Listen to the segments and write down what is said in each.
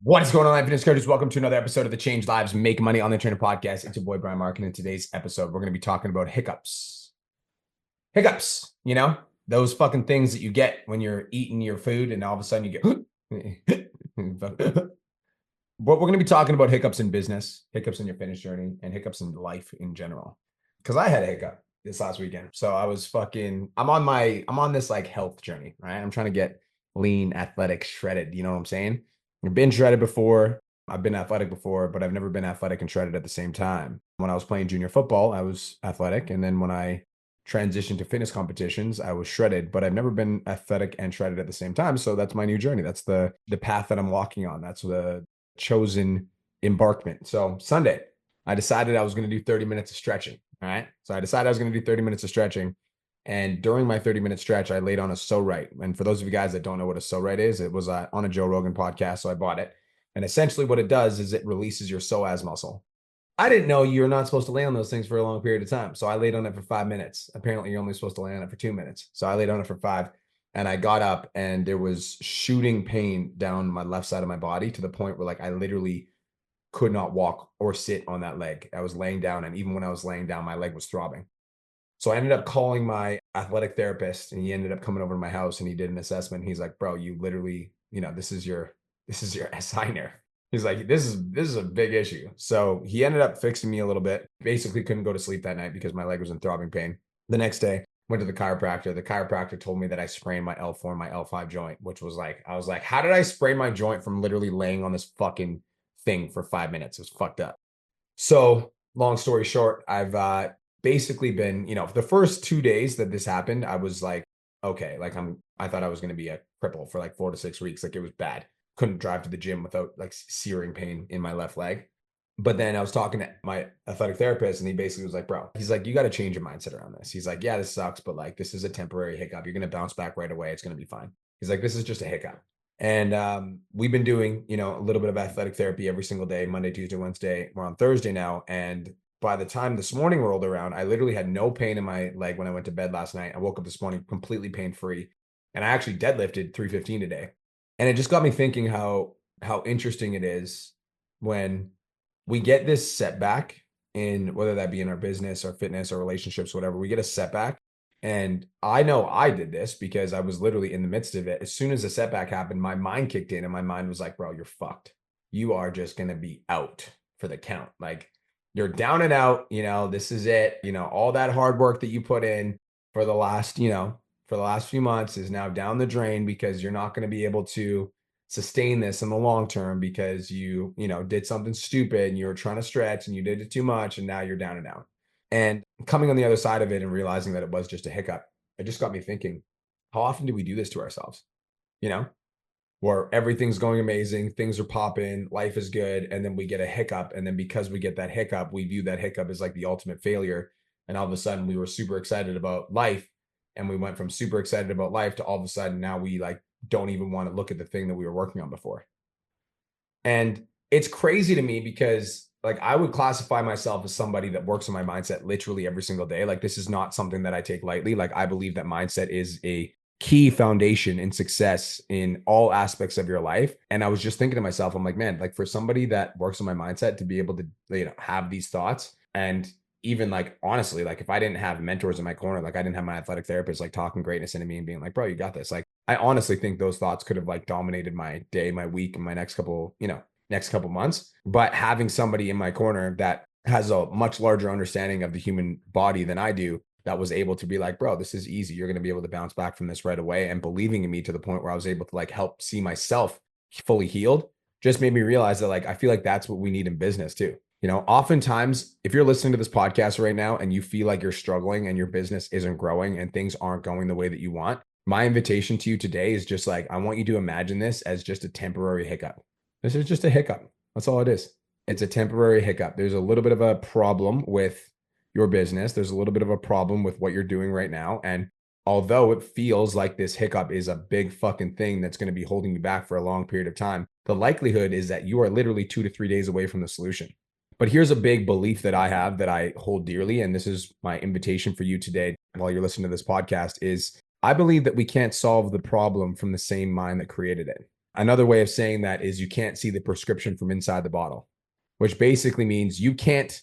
What is going on, fitness coaches? Welcome to another episode of the Change Lives, Make Money on the Trainer podcast. It's your boy, Brian Mark. And in today's episode, we're going to be talking about hiccups. Hiccups, those fucking things that you get when you're eating your food and all of a sudden you get. What we're going to be talking about hiccups in business, hiccups in your fitness journey, and hiccups in life in general. Because I had a hiccup this last weekend. So I'm on this like health journey, right? I'm trying to get lean, athletic, shredded. You know what I'm saying? I've been shredded before. I've been athletic before, but I've never been athletic and shredded at the same time. When I was playing junior football, I was athletic. And then when I transitioned to fitness competitions, I was shredded, but I've never been athletic and shredded at the same time. So that's my new journey. That's the path that I'm walking on. That's the chosen embarkment. So Sunday, I decided I was going to do 30 minutes of stretching. All right. So I decided I was going to do 30 minutes of stretching. And during my 30-minute stretch, I laid on a SoRite. And for those of you guys that don't know what a SoRite is, it was on a Joe Rogan podcast. So I bought it. And essentially what it does is it releases your psoas muscle. I didn't know you're not supposed to lay on those things for a long period of time. So I laid on it for 5 minutes. Apparently, you're only supposed to lay on it for 2 minutes. So I laid on it for five. And I got up and there was shooting pain down my left side of my body to the point where like I literally could not walk or sit on that leg. I was laying down. And even when I was laying down, my leg was throbbing. So I ended up calling my athletic therapist and he ended up coming over to my house and he did an assessment. He's like, bro, you literally, this is your SI nerve. He's like, this is a big issue. So he ended up fixing me a little bit. Basically couldn't go to sleep that night because my leg was in throbbing pain. The next day, went to the chiropractor. The chiropractor told me that I sprained my L4 and my L5 joint, which was like, I was like, how did I sprain my joint from literally laying on this fucking thing for 5 minutes? It was fucked up. So long story short, I've basically been, the first 2 days that this happened, I was like, okay, like I thought I was going to be a cripple for like 4 to 6 weeks. Like it was bad. Couldn't drive to the gym without like searing pain in my left leg. But then I was talking to my athletic therapist and he basically was like, bro, he's like, you got to change your mindset around this. He's like, yeah, this sucks, but like, this is a temporary hiccup. You're going to bounce back right away. It's going to be fine. He's like, this is just a hiccup. And we've been doing, a little bit of athletic therapy every single day, Monday, Tuesday, Wednesday. We're on Thursday now. And by the time this morning rolled around, I literally had no pain in my leg when I went to bed last night. I woke up this morning completely pain-free. And I actually deadlifted 315 today. And it just got me thinking how interesting it is when we get this setback in whether that be in our business or fitness or relationships, whatever, we get a setback. And I know I did this because I was literally in the midst of it. As soon as the setback happened, my mind kicked in and my mind was like, bro, you're fucked. You are just going to be out for the count. Like you're down and out, this is it. All that hard work that you put in for the last, for the last few months is now down the drain because you're not going to be able to sustain this in the long term because you did something stupid and you were trying to stretch and you did it too much and now you're down and out. And coming on the other side of it and realizing that it was just a hiccup, it just got me thinking, how often do we do this to ourselves? You know, where everything's going amazing, things are popping, life is good, and then we get a hiccup. And then because we get that hiccup, we view that hiccup as like the ultimate failure. And all of a sudden we were super excited about life. And we went from super excited about life to all of a sudden now we like don't even want to look at the thing that we were working on before. And it's crazy to me because like I would classify myself as somebody that works on my mindset literally every single day. Like this is not something that I take lightly. Like I believe that mindset is a key foundation in success in all aspects of your life. And I was just thinking to myself, I'm like, man, like for somebody that works on my mindset to be able to, have these thoughts and even like honestly, like if I didn't have mentors in my corner, like I didn't have my athletic therapist like talking greatness into me and being like, bro, you got this. Like I honestly think those thoughts could have like dominated my day, my week, and my next couple months. But having somebody in my corner that has a much larger understanding of the human body than I do, that was able to be like, bro, this is easy. You're going to be able to bounce back from this right away. And believing in me to the point where I was able to like help see myself fully healed just made me realize that like, I feel like that's what we need in business too. Oftentimes, if you're listening to this podcast right now and you feel like you're struggling and your business isn't growing and things aren't going the way that you want, my invitation to you today is just like, I want you to imagine this as just a temporary hiccup. This is just a hiccup. That's all it is. It's a temporary hiccup. There's a little bit of a problem with your business. There's a little bit of a problem with what you're doing right now. And although it feels like this hiccup is a big fucking thing that's going to be holding you back for a long period of time, the likelihood is that you are literally 2 to 3 days away from the solution. But here's a big belief that I have that I hold dearly. And this is my invitation for you today while you're listening to this podcast is I believe that we can't solve the problem from the same mind that created it. Another way of saying that is you can't see the prescription from inside the bottle, which basically means you can't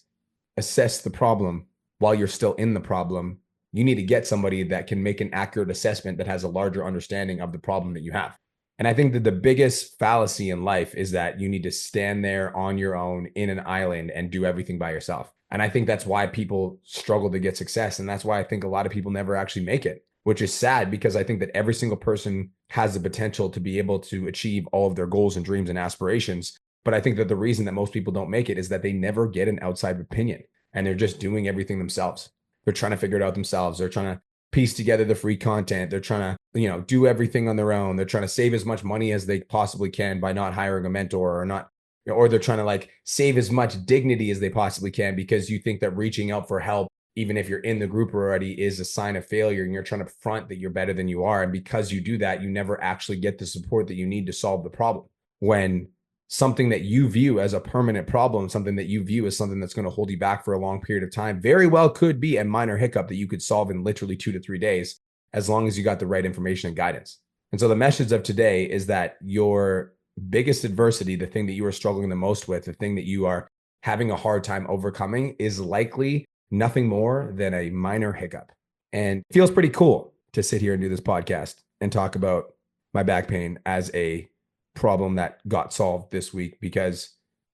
assess the problem while you're still in the problem. You need to get somebody that can make an accurate assessment that has a larger understanding of the problem that you have. And I think that the biggest fallacy in life is that you need to stand there on your own in an island and do everything by yourself. And I think that's why people struggle to get success. And that's why I think a lot of people never actually make it, which is sad, because I think that every single person has the potential to be able to achieve all of their goals and dreams and aspirations. But I think that the reason that most people don't make it is that they never get an outside opinion and they're just doing everything themselves. They're trying to figure it out themselves. They're trying to piece together the free content. They're trying to, do everything on their own. They're trying to save as much money as they possibly can by not hiring a mentor or they're trying to like save as much dignity as they possibly can, because you think that reaching out for help, even if you're in the group already, is a sign of failure, and you're trying to front that you're better than you are. And because you do that, you never actually get the support that you need to solve the problem. When something that you view as a permanent problem, something that you view as something that's going to hold you back for a long period of time, very well could be a minor hiccup that you could solve in literally 2 to 3 days, as long as you got the right information and guidance. And so the message of today is that your biggest adversity, the thing that you are struggling the most with, the thing that you are having a hard time overcoming, is likely nothing more than a minor hiccup. And it feels pretty cool to sit here and do this podcast and talk about my back pain as a problem that got solved this week, because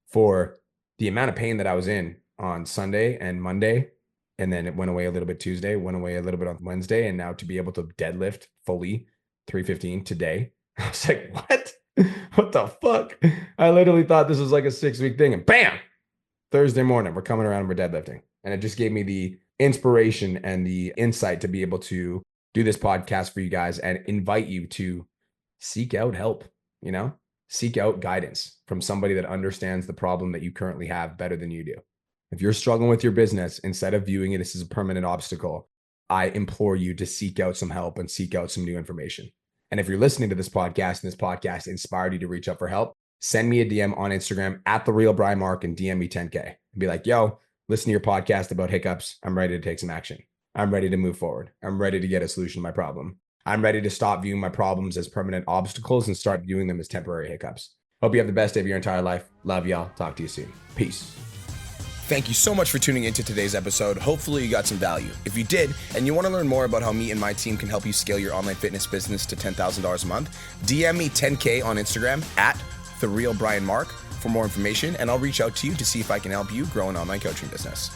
for the amount of pain that I was in on Sunday and Monday, and then it went away a little bit Tuesday, went away a little bit on Wednesday, and now to be able to deadlift fully 315 today, I was like, what? What the fuck? I literally thought this was like a 6-week thing, and bam, Thursday morning, we're coming around and we're deadlifting. And it just gave me the inspiration and the insight to be able to do this podcast for you guys and invite you to seek out help, seek out guidance from somebody that understands the problem that you currently have better than you do. If you're struggling with your business, instead of viewing it as a permanent obstacle, I implore you to seek out some help and seek out some new information. And if you're listening to this podcast and this podcast inspired you to reach out for help, send me a DM on Instagram at @TheRealBrianMark and DM me 10K and be like, yo, listen to your podcast about hiccups. I'm ready to take some action. I'm ready to move forward. I'm ready to get a solution to my problem. I'm ready to stop viewing my problems as permanent obstacles and start viewing them as temporary hiccups. Hope you have the best day of your entire life. Love y'all. Talk to you soon. Peace. Thank you so much for tuning into today's episode. Hopefully you got some value. If you did, and you want to learn more about how me and my team can help you scale your online fitness business to $10,000 a month, DM me 10K on Instagram at @TheRealBrianMark for more information, and I'll reach out to you to see if I can help you grow an online coaching business.